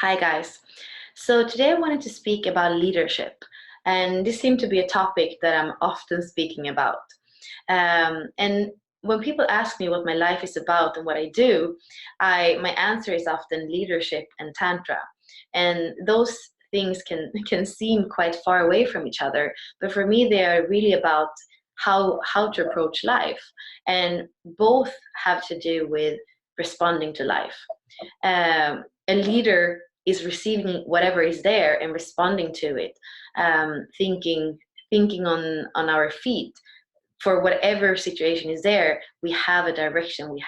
Hi, guys. So today I wanted to speak about leadership, and this seemed to be a topic that I'm often speaking about. And when people ask me what my life is about and what I do, my answer is often leadership and tantra, and those things can seem quite far away from each other, but for me they are really about how to approach life, and both have to do with responding to life. A leader is receiving whatever is there and responding to it, thinking on our feet. For whatever situation is there, we have a direction, we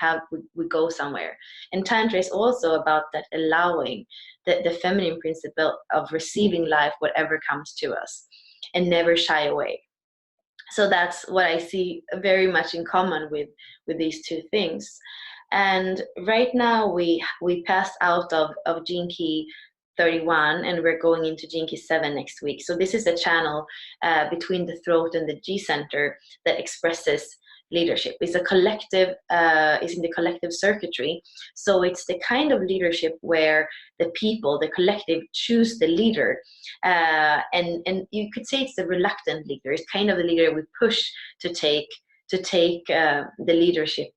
go somewhere. And tantra is also about that, allowing the feminine principle of receiving life, whatever comes to us, and never shy away. So that's what I see very much in common with these two things. And right now we passed out of Gene Key 31, and we're going into Gene Key 7 next week. So this is a channel between the throat and the G center that expresses leadership. It's a collective, it's in the collective circuitry. So it's the kind of leadership where the people, the collective, choose the leader. And you could say it's the reluctant leader. It's kind of the leader we push to take the leadership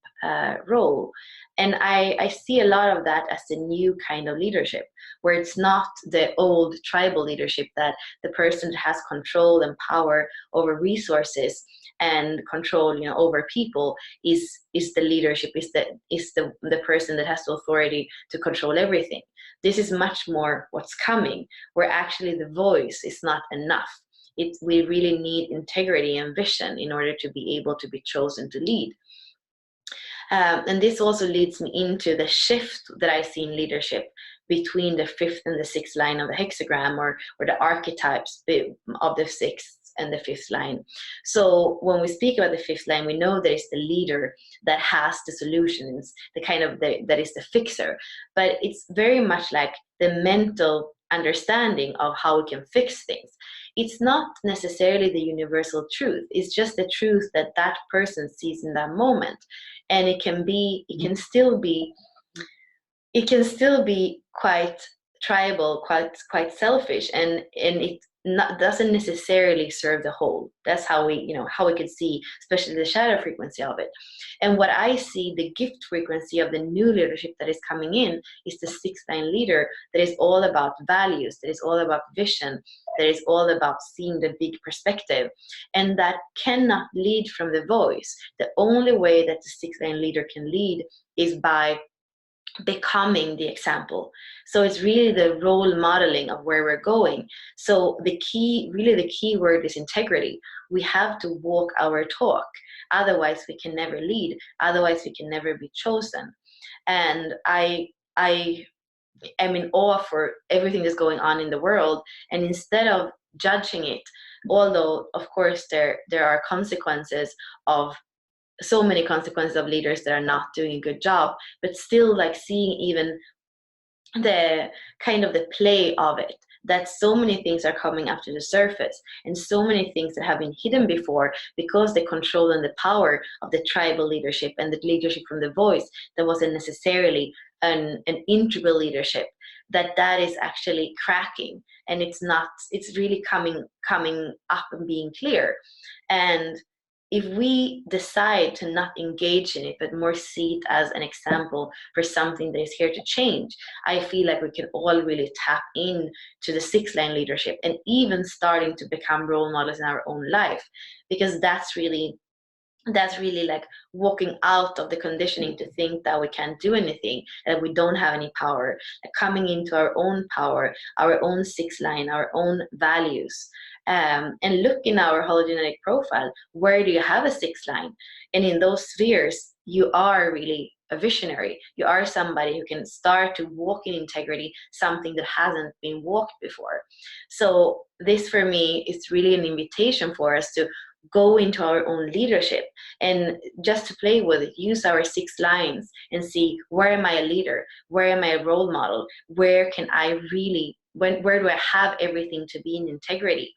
role. And I see a lot of that as the new kind of leadership, where it's not the old tribal leadership that the person that has control and power over resources and control, over people is the leadership, is the person that has the authority to control everything. This is much more what's coming, where actually the voice is not enough. We really need integrity and vision in order to be able to be chosen to lead. And this also leads me into the shift that I see in leadership between the fifth and the sixth line of the hexagram, or the archetypes of the sixth and the fifth line. So when we speak about the fifth line, we know there is the leader that has the solutions, that is the fixer. But it's very much like the mental understanding of how we can fix things. It's not necessarily the universal truth. It's just the truth that that person sees in that moment. And it can still be quite tribal, quite selfish, and it doesn't necessarily serve the whole. That's how we could see, especially the shadow frequency of it. And what I see, the gift frequency of the new leadership that is coming in, is the sixth line leader that is all about values, that is all about vision, that is all about seeing the big perspective, and that cannot lead from the voice. The only way that the sixth line leader can lead is by becoming the example. So it's really the role modeling of where we're going. So the key word is integrity. We have to walk our talk, otherwise we can never lead, otherwise we can never be chosen. And I am in awe for everything that's going on in the world, and instead of judging it, although of course there are consequences of so many consequences of leaders that are not doing a good job, but still, like, seeing even the kind of the play of it, that so many things are coming up to the surface, and so many things that have been hidden before, because the control and the power of the tribal leadership and the leadership from the voice that wasn't necessarily an integral leadership, that is actually cracking, and it's really coming up and being clear. And if we decide to not engage in it, but more see it as an example for something that is here to change, I feel like we can all really tap in to the sixth line leadership, and even starting to become role models in our own life, because that's really like walking out of the conditioning to think that we can't do anything, that we don't have any power, like coming into our own power, our own sixth line, our own values. And look in our hologenetic profile, where do you have a sixth line? And in those spheres, you are really a visionary. You are somebody who can start to walk in integrity, something that hasn't been walked before. So this, for me, is really an invitation for us to go into our own leadership, and just to play with it, use our six lines and see, where am I a leader? Where am I a role model? Where can I really, where do I have everything to be in integrity?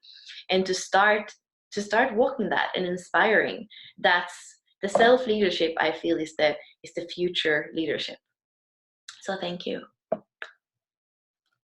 And to start walking that and inspiring. That's the self leadership, I feel, is the future leadership. So thank you.